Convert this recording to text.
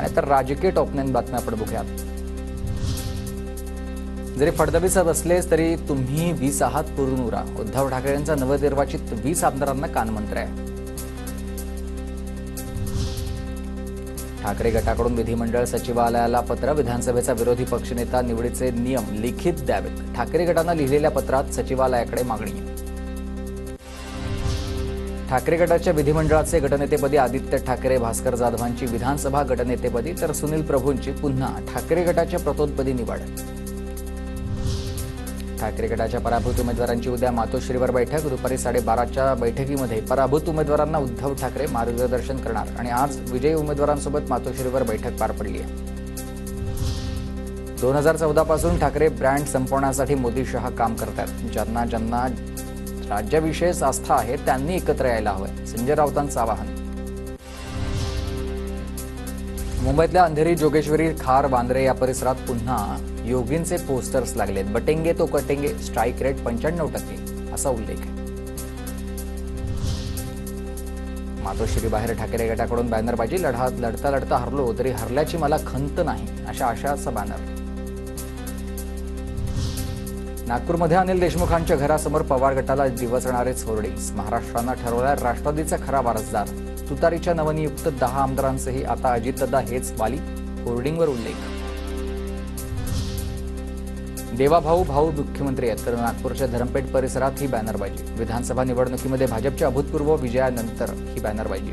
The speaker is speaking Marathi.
आणि तर राजकीय टॉप 9 बातम्या आपण बघूयात। जरी फडणवीस असलेच तरी तुम्ही 20 आहात पुरून उरा। उद्धव ठाकरेंचा नवनिर्वाचित 20 आमदारांना कानमंत्र आहे। ठाकरे गटाकडून विधिमंडळ सचिवालयाला पत्र। विधानसभेचा विरोधी पक्षनेता निवडीचे नियम लिखित द्यावेत। ठाकरे गटानं लिहिलेल्या पत्रात सचिवालयाकडे मागणी आहे। ठाकरे गटाच्या विधिमंडळाचे गटनेतेपदी आदित्य ठाकरे, भास्कर जाधवांची विधानसभा गटनेतेपदी तर सुनील प्रभूंची पुन्हा ठाकरे गटाच्या प्रतोदपदी निवड। ठाकरे गटाच्या पराभूत उमेदवारांची उद्या मातोश्रीवर बैठक। दुपारी 12:30च्या बैठकीमध्ये पराभूत उमेदवारांना उद्धव ठाकरे मार्गदर्शन करणार आणि आज विजयी उमेदवारांसोबत मातोश्रीवर बैठक पार पडली आहे। 2014 पासून ठाकरे ब्रँड संपवण्यासाठी मोदी शहा काम करतात। ज्यांना ज्यांना राज्याविषयी आस्था आहे त्यांनी एकत्र यायला हवं, संजय राऊतांचं आवाहन। मुंबईतल्या अंधेरी, जोगेश्वरी, खार, वांद्रे या परिसरात पुन्हा योगींचे पोस्टर्स लागलेत। बटेंगे तो कटेंगे, स्ट्राईक रेट 95% असा उल्लेख आहे। मातोश्री बाहेर ठाकरे गटाकडून बॅनरबाजी। लढता लढता हरलो तरी हरल्याची मला खंत नाही, अशा आशयाचा बॅनर। नागपूरमध्ये अनिल देशमुखांच्या घरासमोर पवार गटाला दिवसणारेच होर्डिंग्स। महाराष्ट्रानं ठरवला राष्ट्रवादीचा खरा वारसदार। तुतारीच्या नवनियुक्त 10 आमदारांसही आता अजितदादा हेच वाली, होर्डिंगवर उल्लेख। देवाभाऊ भाऊ मुख्यमंत्री आहेत, तर नागपूरच्या धरमपेठ परिसरात ही बॅनरबाजी। विधानसभा निवडणुकीमध्ये भाजपच्या अभूतपूर्व विजयानंतर ही बॅनरबाजी।